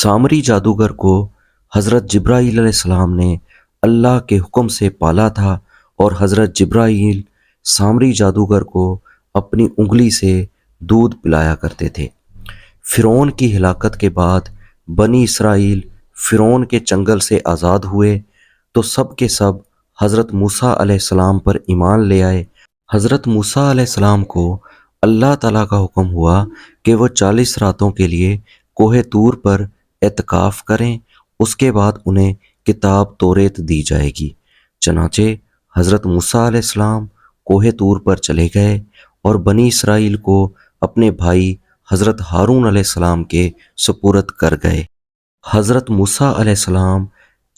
सामरी जादूगर को हज़रत जिब्राईल अलैहिस्सलाम ने अल्लाह के हुक्म से पाला था और हज़रत जिब्राईल सामरी जादूगर को अपनी उंगली से दूध पिलाया करते थे। फ़िरौन की हिलाकत के बाद बनी इसराइल फ़िरौन के चंगल से आज़ाद हुए तो सब के सब हज़रत मूसा अलैहिस्सलाम पर ईमान ले आए। हज़रत मूसा अलैहिस्सलाम को अल्लाह ताला का हुक्म हुआ कि वो 40 रातों के लिए कोहे तूर पर एतकाफ़ करें, उसके बाद उन्हें किताब तौरेत दी जाएगी। चनाचे हज़रत मूसा अलैहिस्सलाम कोहे तूर पर चले गए और बनी इसराइल को अपने भाई हज़रत हारून अलैहिस्सलाम के सुपुर्द कर गए। हज़रत मूसा अलैहिस्सलाम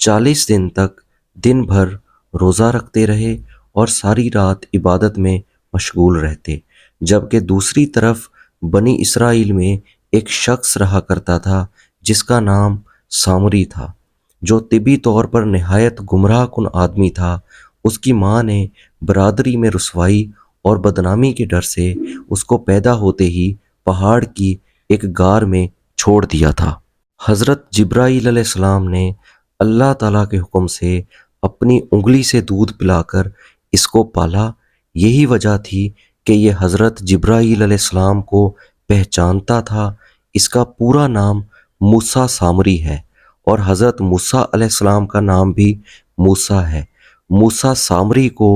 40 दिन तक दिन भर रोज़ा रखते रहे और सारी रात इबादत में मशगूल रहते, जबकि दूसरी तरफ बनी इसराइल में एक शख्स रहा करता था जिसका नाम सामरी था, जो तिबी तौर पर नहायत गुमराह कुन आदमी था। उसकी माँ ने बरादरी में रुसवाई और बदनामी के डर से उसको पैदा होते ही पहाड़ की एक गार में छोड़ दिया था। हज़रत जिब्राईल अलैहिस्सलाम ने अल्लाह ताला के हुक्म से अपनी उंगली से दूध पिलाकर इसको पाला। यही वजह थी कि ये हज़रत जिब्राईल अलैहिस्सलाम को पहचानता था। इसका पूरा नाम मूसा सामरी है और हज़रत मूसा अलैहिस्सलाम का नाम भी मूसा है। मूसा सामरी को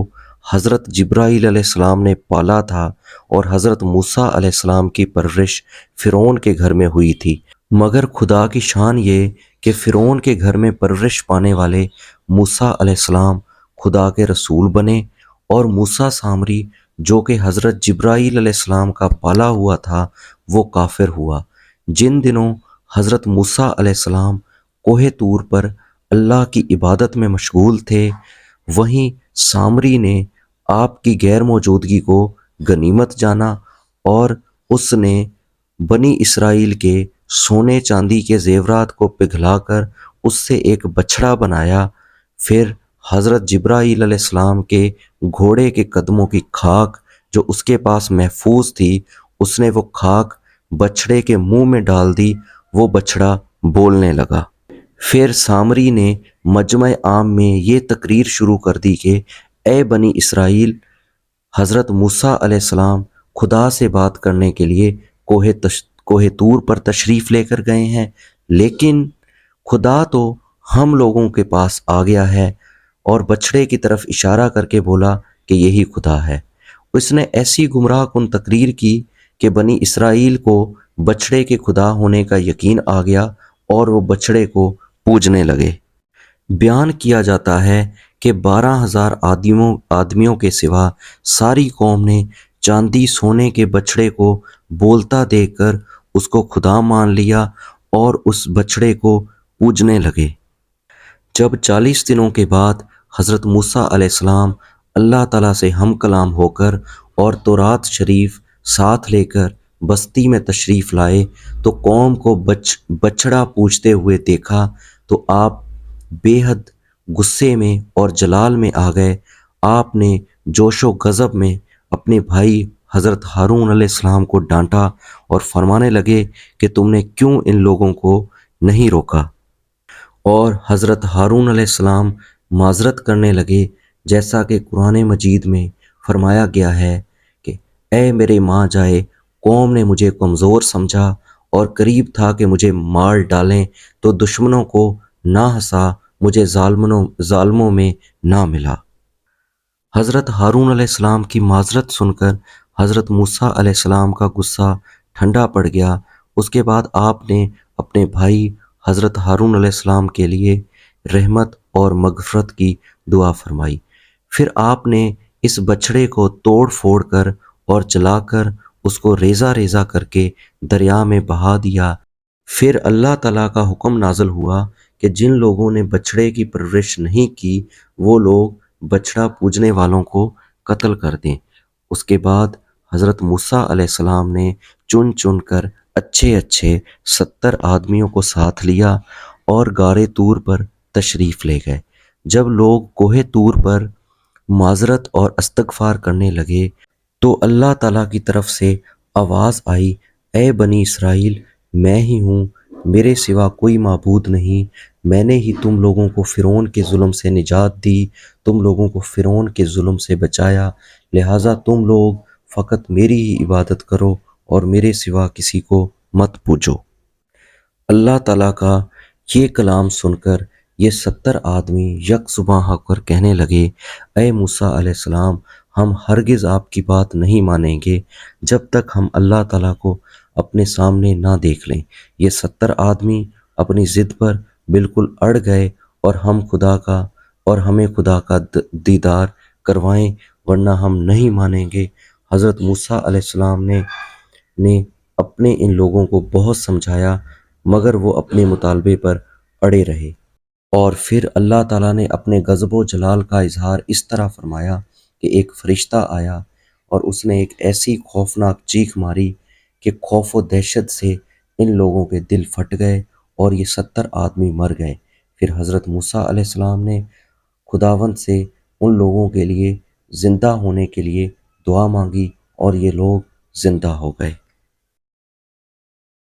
हज़रत जिब्राईल अलैहिस्सलाम ने पाला था और हज़रत मूसा अलैहिस्सलाम की परवरिश फ़िरौन के घर में हुई थी। मगर खुदा की शान ये कि फ़िरौन के घर में परवरिश पाने वाले मूसा अलैहिस्सलाम खुदा के रसूल बने और मूसा सामरी जो कि हज़रत जिब्राईल अलैहिस्सलाम का पाला हुआ था वो काफिर हुआ। जिन दिनों हज़रत मूसा अलैहिस्सलाम कोहे तूर पर अल्लाह की इबादत में मशगूल थे, वहीं सामरी ने आपकी गैर मौजूदगी को गनीमत जाना और उसने बनी इसराइल के सोने चांदी के जेवरात को पिघलाकर उससे एक बछड़ा बनाया। फिर हज़रत जिब्राईल अलैहिस्सलाम के घोड़े के कदमों की खाक जो उसके पास महफूज थी, उसने वो खाक बछड़े के मुंह में डाल दी। वो बछड़ा बोलने लगा। फिर सामरी ने मजमा आम में ये तकरीर शुरू कर दी कि ए बनी इसराइल, हज़रत मूसा अलैहिस्सलाम खुदा से बात करने के लिए कोहे तूर पर तशरीफ़ लेकर गए हैं, लेकिन खुदा तो हम लोगों के पास आ गया है। और बछड़े की तरफ इशारा करके बोला कि यही खुदा है। उसने ऐसी गुमराह कुन तकरीर की कि बनी इसराइल को बछड़े के खुदा होने का यकीन आ गया और वो बछड़े को पूजने लगे। बयान किया जाता है कि 12,000 आदमियों के सिवा सारी कौम ने चांदी सोने के बछड़े को बोलता देखकर उसको खुदा मान लिया और उस बछड़े को पूजने लगे। जब 40 दिनों के बाद हज़रत मूसा अलैहिस्सलाम अल्लाह ताला से हम कलाम होकर और तौरात शरीफ साथ लेकर बस्ती में तशरीफ़ लाए तो कौम को बछड़ा पूजते हुए देखा तो आप बेहद गुस्से में और जलाल में आ गए। आपने जोशो गज़ब में अपने भाई हज़रत हारून अलैहिस्सलाम को डांटा और फरमाने लगे कि तुमने क्यों इन लोगों को नहीं रोका। और हज़रत हारून अलैहिस्सलाम माज़रत करने लगे, जैसा कि कुरान मजीद में फरमाया गया है कि ए मेरे माँ जाए, कौम ने मुझे कमज़ोर समझा और करीब था कि मुझे मार डालें तो दुश्मनों को ना हंसा, मुझे ज़ालिमों में ना मिला। हज़रत हारून अलैहिस्सलाम की माज़रत सुनकर हज़रत मूसा अलैहिस्सलाम का गुस्सा ठंडा पड़ गया। उसके बाद आपने अपने भाई हज़रत हारून अलैहिस्सलाम के लिए रहमत और मग़फ़िरत की दुआ फरमाई। फिर आपने इस बछड़े को तोड़ फोड़ कर और जलाकर उसको रेज़ा रेज़ा करके दरिया में बहा दिया। फिर अल्लाह ताला का हुक्म नाज़िल हुआ कि जिन लोगों ने बछड़े की परवरिश नहीं की वो लोग बछड़ा पूजने वालों को कत्ल कर दें। उसके बाद हज़रत मूसा अलैहिस्सलाम ने चुन चुन कर अच्छे अच्छे 70 आदमियों को साथ लिया और गारे तूर पर तशरीफ़ ले गए। जब लोग कोहे तूर पर माज़रत और इस्तग़फ़ार करने लगे तो अल्लाह ताला की तरफ से आवाज़ आई, ए बनी इसराइल, मैं ही हूँ میرے سوا کوئی معبود نہیں، میں نے ہی تم لوگوں کو فرعون کے ظلم سے نجات دی، تم لوگوں کو فرعون کے ظلم سے بچایا، لہٰذا تم لوگ فقط میری ہی عبادت کرو اور میرے سوا کسی کو مت پوجو۔ اللہ تعالیٰ کا یہ کلام سن کر یہ 70 آدمی یک زباں ہو کر کہنے لگے، اے موسیٰ علیہ السلام، ہم ہرگز آپ کی بات نہیں مانیں گے جب تک ہم اللہ تعالیٰ کو اپنے سامنے نہ دیکھ لیں۔ یہ 70 آدمی اپنی ضد پر بالکل اڑ گئے اور ہمیں خدا کا دیدار کروائیں ورنہ ہم نہیں مانیں گے۔ حضرت موسیٰ علیہ السلام نے اپنے ان لوگوں کو بہت سمجھایا مگر وہ اپنے مطالبے پر اڑے رہے، اور پھر اللہ تعالیٰ نے اپنے غضب و جلال کا اظہار اس طرح فرمایا کہ ایک فرشتہ آیا اور اس نے ایک ایسی خوفناک چیخ ماری کہ خوف و دہشت سے ان لوگوں کے دل پھٹ گئے اور یہ 70 آدمی مر گئے۔ پھر حضرت موسیٰ علیہ السلام نے خداوند سے ان لوگوں کے لیے زندہ ہونے کے لیے دعا مانگی اور یہ لوگ زندہ ہو گئے۔